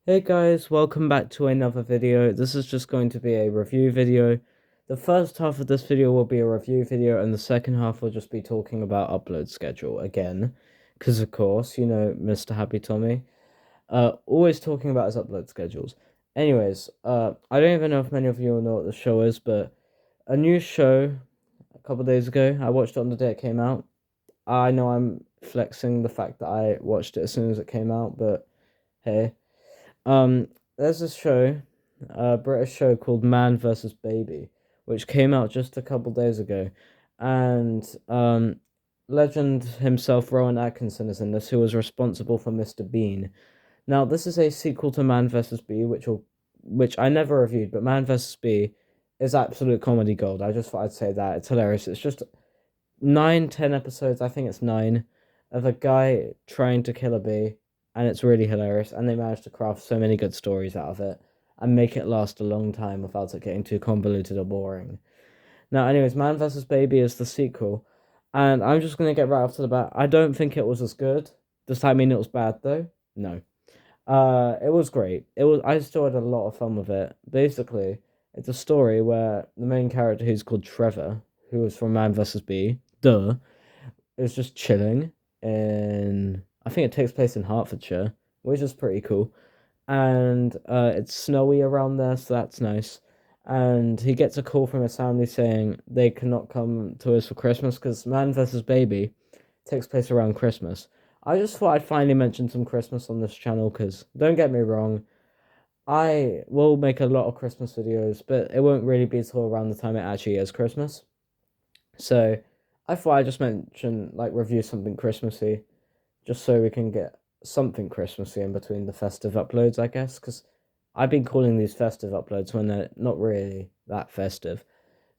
Hey guys, welcome back to another video. This is just going to be a review video. The first half of this video will be a review video, and the second half will just be talking about upload schedule again. Because, of course, you know, Mr. Happy Tommy. Always talking about his upload schedules. Anyways, I don't even know if many of you will know what the show is, but a new show a couple days ago. I watched it on the day it came out. I know I'm flexing the fact that I watched it as soon as it came out, but hey. Um, there's a show, a British show called Man vs. Baby, which came out just a couple days ago, and legend himself, Rowan Atkinson, is in this, who was responsible for Mr. Bean. Now, this is a sequel to Man vs. Bee, which I never reviewed, but Man vs. Bee is absolute comedy gold. I just thought I'd say that. It's hilarious. It's just 9, 10 episodes, I think it's nine, of a guy trying to kill a bee, and it's really hilarious. And they managed to craft so many good stories out of it and make it last a long time without it getting too convoluted or boring. Now, anyways, Man vs. Baby is the sequel, and I'm just gonna get right off to the bat. I don't think it was as good. Does that mean it was bad though? No. It was great. It was. I still had a lot of fun with it. Basically, it's a story where the main character, who's called Trevor, who was from Man vs. Bee, is just chilling, and I think it takes place in Hertfordshire, which is pretty cool. And it's snowy around there, so that's nice. And he gets a call from his family saying they cannot come to us for Christmas because Man vs. Baby takes place around Christmas. I just thought I'd finally mention some Christmas on this channel because don't get me wrong, I will make a lot of Christmas videos, but it won't really be till around the time it actually is Christmas. So I thought I'd just mention, like, review something Christmassy, just so we can get something Christmassy in between the festive uploads, I guess, because I've been calling these festive uploads when they're not really that festive.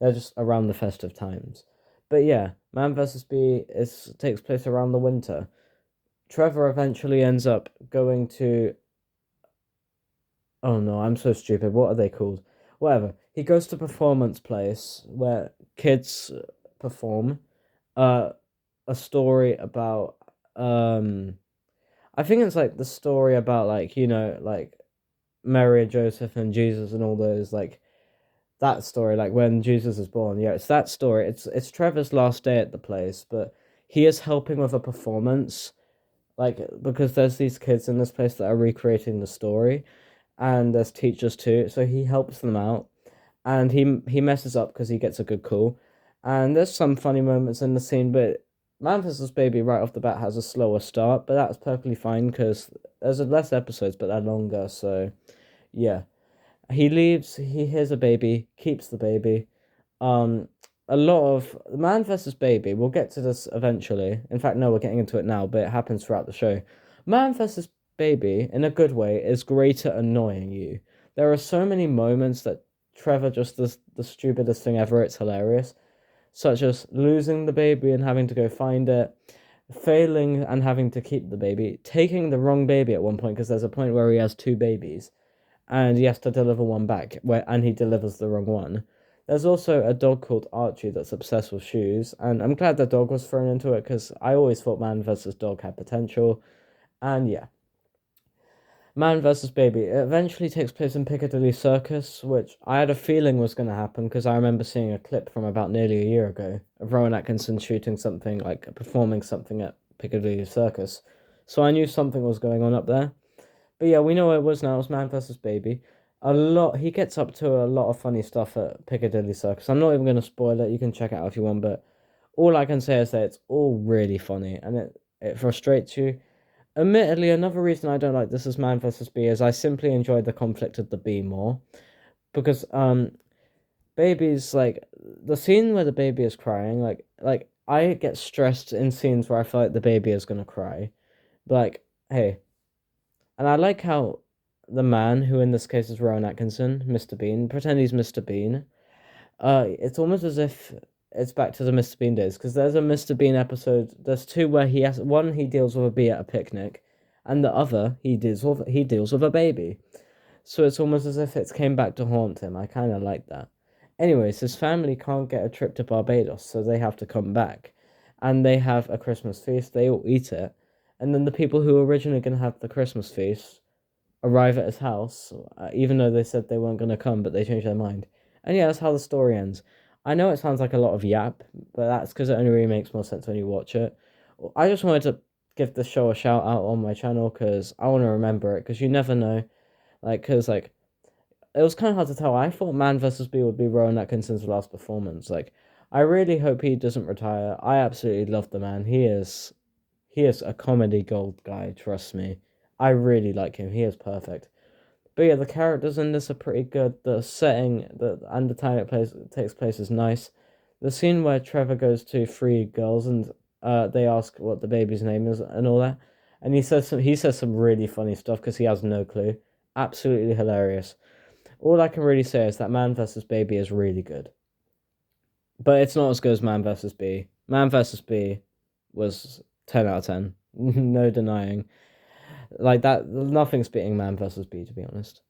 They're just around the festive times. But yeah, Man vs. Bee takes place around the winter. Trevor eventually ends up going to, oh no, I'm so stupid. What are they called? Whatever. He goes to performance place where kids perform uh a story about I think it's like the story about, like, you know, like Mary and Joseph and Jesus and all those, like, that story, like when Jesus is born. Yeah, it's that story. It's Trevor's last day at the place, but he is helping with a performance, like, because there's these kids in this place that are recreating the story, and there's teachers too, so he helps them out, and he messes up because he gets a good call, and there's some funny moments in the scene, but Man vs. Baby right off the bat has a slower start, but that's perfectly fine because there's less episodes, but they're longer, so yeah. He leaves, he hears a baby, keeps the baby. Um, a lot of Man vs. Baby, we'll get to this eventually. In fact, no, we're getting into it now, but it happens throughout the show. Man vs. Baby, in a good way, is great at annoying you. There are so many moments that Trevor just does the stupidest thing ever. It's hilarious, such as losing the baby and having to go find it, failing and having to keep the baby, taking the wrong baby at one point because there's a point where he has two babies and he has to deliver one back, and he delivers the wrong one. There's also a dog called Archie that's obsessed with shoes, and I'm glad the dog was thrown into it because I always thought Man vs. Dog had potential. And yeah, Man vs. Baby. It eventually takes place in Piccadilly Circus, which I had a feeling was going to happen because I remember seeing a clip from about nearly a year ago of Rowan Atkinson shooting something, like performing something at Piccadilly Circus. So I knew something was going on up there. But yeah, we know what it was now. It's Man vs. Baby. He gets up to a lot of funny stuff at Piccadilly Circus. I'm not even going to spoil it. You can check it out if you want. But all I can say is that it's all really funny and it frustrates you. Admittedly, another reason I don't like This Is Man vs. Bee is I simply enjoyed the conflict of the bee more. Because, baby's like, the scene where the baby is crying, like, I get stressed in scenes where I feel like the baby is going to cry. But, like, hey, and I like how the man, who in this case is Rowan Atkinson, Mr. Bean, pretend he's Mr. Bean. It's almost as if it's back to the Mr. Bean days, because there's a Mr. Bean episode. There's two where he deals with a bee at a picnic, and the other he deals with a baby. So it's almost as if it's came back to haunt him. I kind of like that. Anyways, his family can't get a trip to Barbados, so they have to come back, and they have a Christmas feast. They all eat it, and then the people who were originally going to have the Christmas feast arrive at his house, even though they said they weren't going to come, but they changed their mind. And yeah, that's how the story ends. I know it sounds like a lot of yap, but that's because it only really makes more sense when you watch it. I just wanted to give the show a shout out on my channel because I want to remember it, because you never know. Because, it was kind of hard to tell. I thought Man vs. Bee would be Rowan Atkinson's last performance. I really hope he doesn't retire. I absolutely love the man. He is a comedy gold guy, trust me. I really like him. He is perfect. But yeah, the characters in this are pretty good. The setting and the time it takes place is nice. The scene where Trevor goes to three girls and they ask what the baby's name is and all that, and he says some really funny stuff because he has no clue. Absolutely hilarious. All I can really say is that Man vs. Baby is really good, but it's not as good as Man vs. Bee. Man vs. Bee was 10 out of 10. No denying. Like that, nothing's beating Man vs. Bee, to be honest.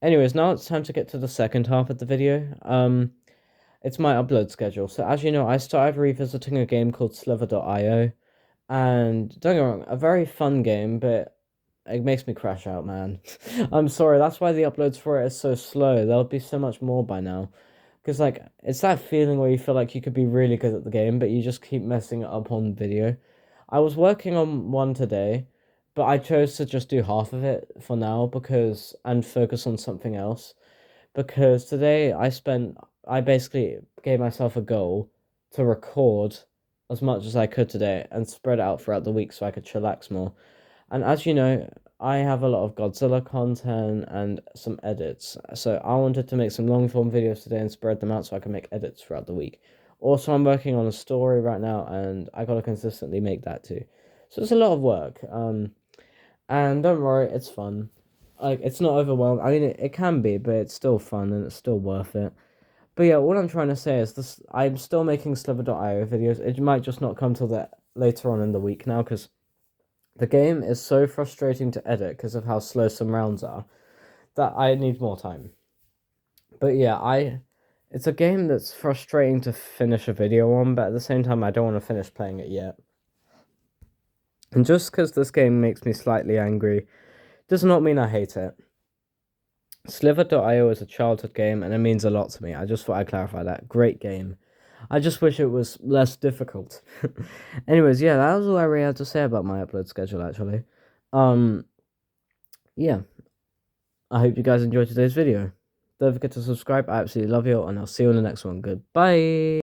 Anyways, now it's time to get to the second half of the video. It's my upload schedule. So as you know, I started revisiting a game called Sliver.io, and don't get me wrong, a very fun game, but it makes me crash out, man. I'm sorry, that's why the uploads for it is so slow. There'll be so much more by now. Because, it's that feeling where you feel like you could be really good at the game, but you just keep messing it up on video. I was working on one today, but I chose to just do half of it for now and focus on something else. Because today I basically gave myself a goal to record as much as I could today and spread it out throughout the week so I could chillax more. And as you know, I have a lot of Godzilla content and some edits. So I wanted to make some long form videos today and spread them out so I can make edits throughout the week. Also, I'm working on a story right now and I gotta consistently make that too. So it's a lot of work. And don't worry, it's fun. It's not overwhelming. I mean, it can be, but it's still fun and it's still worth it. But yeah, what I'm trying to say is this: I'm still making Sliver.io videos. It might just not come till later on in the week now, because the game is so frustrating to edit because of how slow some rounds are that I need more time. But yeah, it's a game that's frustrating to finish a video on, but at the same time, I don't want to finish playing it yet. And just because this game makes me slightly angry does not mean I hate it. Sliver.io is a childhood game and it means a lot to me. I just thought I'd clarify that. Great game. I just wish it was less difficult. Anyways, yeah, that was all I really had to say about my upload schedule, actually. Yeah. I hope you guys enjoyed today's video. Don't forget to subscribe. I absolutely love you, and I'll see you in the next one. Goodbye.